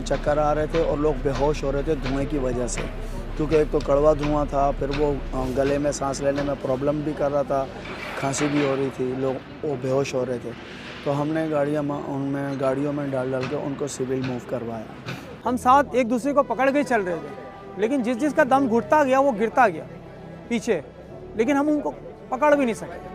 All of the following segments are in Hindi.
चक्कर आ रहे थे और लोग बेहोश हो रहे थे धुएं की वजह से, क्योंकि एक तो कड़वा धुआं था, फिर वो गले में सांस लेने में प्रॉब्लम भी कर रहा था, खांसी भी हो रही थी, लोग वो बेहोश हो रहे थे। तो हमने गाड़ियों में डाल के उनको सिविल मूव करवाया। हम साथ एक दूसरे को पकड़ के चल रहे थे, लेकिन जिसका दम घुटता गया वो गिरता गया पीछे, लेकिन हम उनको पकड़ भी नहीं सके।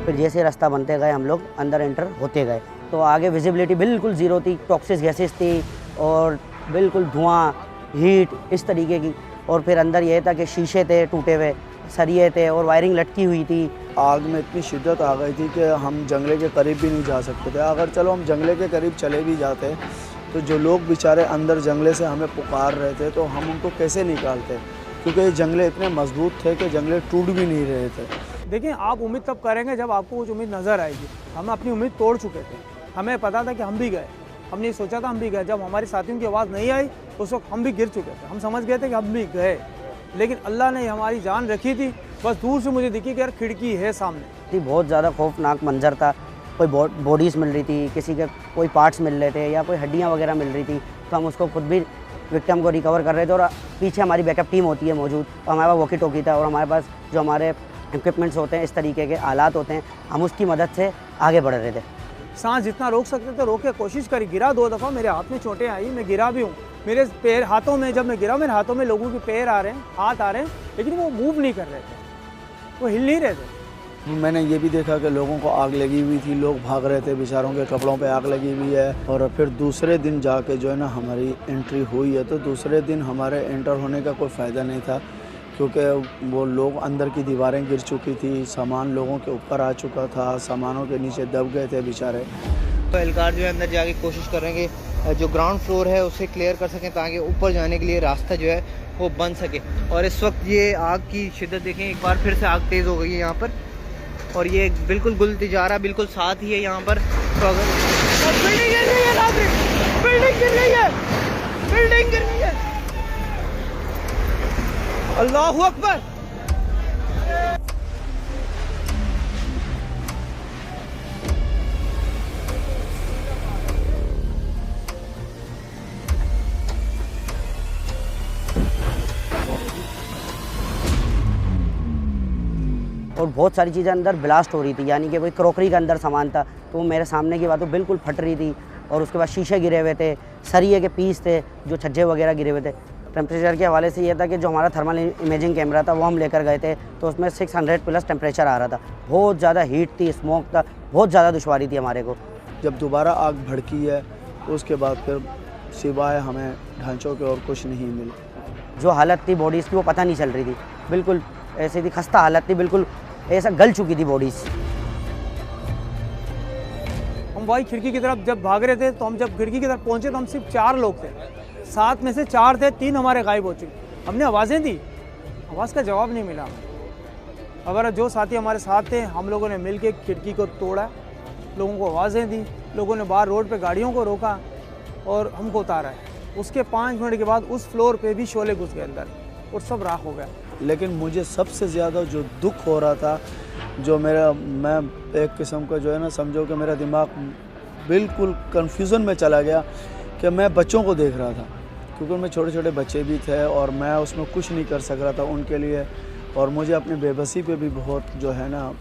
फिर जैसे रास्ता बनते गए हम लोग अंदर एंटर होते गए तो आगे विजिबिलिटी बिल्कुल ज़ीरो थी, टॉक्सिक गैसेस थी और बिल्कुल धुआं, हीट इस तरीके की। और फिर अंदर ये था कि शीशे थे टूटे हुए, सरिये थे और वायरिंग लटकी हुई थी। आग में इतनी शिद्दत आ गई थी कि हम जंगले के करीब भी नहीं जा सकते थे। अगर चलो हम जंगले के करीब चले भी जाते तो जो लोग बेचारे अंदर जंगले से हमें पुकार रहे थे तो हम उनको कैसे निकालते, क्योंकि ये जंगले इतने मजबूत थे कि जंगले टूट भी नहीं रहे थे। देखिए, आप उम्मीद तब करेंगे जब आपको कुछ उम्मीद नज़र आएगी। हम अपनी उम्मीद तोड़ चुके थे, हमें पता था कि हम भी गए, हमने सोचा था हम भी गए। जब हमारे साथियों की आवाज़ नहीं आई उस वक्त हम भी गिर चुके थे, हम समझ गए थे कि हम भी गए, लेकिन अल्लाह ने हमारी जान रखी थी। बस दूर से मुझे दिखी कि यार खिड़की है सामने। बहुत ज़्यादा खौफनाक मंजर था। कोई बॉडीज़ मिल रही थी, किसी के कोई पार्ट्स मिल रहे थे या कोई हड्डियाँ वगैरह मिल रही थी, तो हम उसको खुद भी विक्टिम को रिकवर कर रहे थे। और पीछे हमारी बैकअप टीम होती है मौजूद, और हमारे पास वॉकी टॉकी था और हमारे पास जो हमारे इक्विपमेंट्स होते हैं, इस तरीके के आलात होते हैं, हम उसकी मदद से आगे बढ़ रहे थे। सांस जितना रोक सकते थे रोक के कोशिश करी। गिरा 2 दफ़ा, मेरे हाथ में चोटें आई, मैं गिरा भी हूँ। मेरे पैर हाथों में, जब मैं गिरा मेरे हाथों में लोगों के पैर आ रहे हैं, हाथ आ रहे हैं, लेकिन वो मूव नहीं कर रहे थे, वो हिल नहीं रहे थे। मैंने ये भी देखा कि लोगों को आग लगी हुई थी, लोग भाग रहे थे, बेचारों के कपड़ों पे आग लगी हुई है। और फिर दूसरे दिन जाके जो है ना हमारी एंट्री हुई है, तो दूसरे दिन हमारे एंटर होने का कोई फ़ायदा नहीं था, क्योंकि वो लोग अंदर की दीवारें गिर चुकी थी, सामान लोगों के ऊपर आ चुका था, सामानों के नीचे दब गए थे बेचारे। तो एहलकार जो है अंदर जाके कोशिश करेंगे जो ग्राउंड फ्लोर है उसे क्लियर कर सकें, ताकि ऊपर जाने के लिए रास्ता जो है वो बन सके। और इस वक्त ये आग की शिद्दत देखें, एक बार फिर से आग तेज़ हो गई है यहाँ पर, और ये बिल्कुल गुल तिजारा बिल्कुल साथ ही है यहाँ पर। तो अगर बिल्डिंग गिर रही है, बिल्डिंग गिर रही है, बिल्डिंग गिर रही है, अल्लाहू अकबर। और बहुत सारी चीज़ें अंदर ब्लास्ट हो रही थी, यानी कि कोई क्रॉकरी का अंदर सामान था तो मेरे सामने की बात तो बिल्कुल फट रही थी। और उसके बाद शीशे गिरे हुए थे, सरिये के पीस थे, जो छज्जे वगैरह गिरे हुए थे। टेम्परेचर के हवाले से ये था कि जो हमारा थर्मल इमेजिंग कैमरा था वो हम लेकर गए थे, तो उसमें 600 प्लस टेम्परेचर आ रहा था। बहुत ज़्यादा हीट थी, स्मोक था, बहुत ज़्यादा दुश्वारी थी हमारे को। जब दोबारा आग भड़की है उसके बाद फिर सिवाय हमें ढांचों के और कुछ नहीं मिला। जो हालत थी बॉडीज़ की वो पता नहीं चल रही थी, बिल्कुल ऐसी थी, खस्ता हालत थी, बिल्कुल ऐसा गल चुकी थी बॉडीज़। हम वही खिड़की की तरफ जब भाग रहे थे, तो हम जब खिड़की की तरफ पहुंचे तो हम सिर्फ 4 लोग थे, 7 में से 4 थे, 3 हमारे गायब हो चुके। हमने आवाज़ें दी, आवाज़ का जवाब नहीं मिला। अगर जो साथी हमारे साथ थे, हम लोगों ने मिल के खिड़की को तोड़ा, लोगों को आवाज़ें दी, लोगों ने बाहर रोड पे गाड़ियों को रोका और हमको उतारा है। उसके 5 मिनट के बाद उस फ्लोर पे भी शोले घुस गए अंदर और सब राख हो गया। लेकिन मुझे सबसे ज़्यादा जो दुख हो रहा था, जो मैं एक किस्म का जो है ना, समझो कि मेरा दिमाग बिल्कुल कन्फ्यूज़न में चला गया कि मैं बच्चों को देख रहा था, क्योंकि उनमें छोटे छोटे बच्चे भी थे और मैं उसमें कुछ नहीं कर सक रहा था उनके लिए। और मुझे अपनी बेबसी पे भी बहुत जो है ना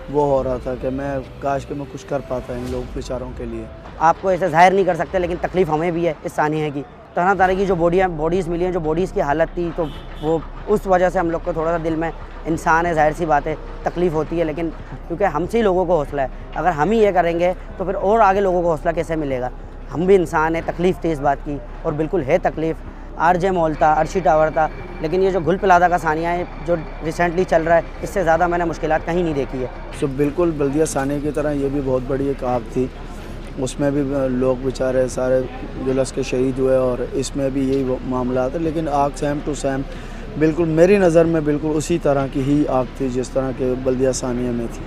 वो हो रहा था कि मैं काश कि मैं कुछ कर पाता इन लोग बेचारों के लिए। आपको ऐसे जाहिर नहीं कर सकते, लेकिन तकलीफ़ हमें भी है इस सानिया की। तरह तरह की जो बॉडीज़ मिली हैं, जो बॉडीज़ की हालत थी, तो वो उस वजह से हम लोग को थोड़ा सा दिल में, इंसान है जाहिर सी बात है, तकलीफ़ होती है। लेकिन क्योंकि हमसे ही लोगों को हौसला है, अगर हम ही ये करेंगे तो फिर और आगे लोगों को हौसला कैसे मिलेगा। हम भी इंसान है, तकलीफ़ थी इस बात की, और बिल्कुल है तकलीफ़। RJ मॉल था, अर्शी टावर था, लेकिन ये जो गुल प्लाजा का सानिया है जो रिसेंटली चल रहा है, इससे ज़्यादा मैंने मुश्किलात कहीं नहीं देखी है। तो बिल्कुल बल्दिया सानिया की तरह ये भी बहुत बड़ी एक आग थी, उसमें भी लोग बेचारे सारे जुलूस के शहीद हुए, और इसमें भी यही मामला था। लेकिन आग सेम टू सेम बिल्कुल मेरी नज़र में बिल्कुल उसी तरह की ही आग थी जिस तरह के बल्दिया सानिया में थी।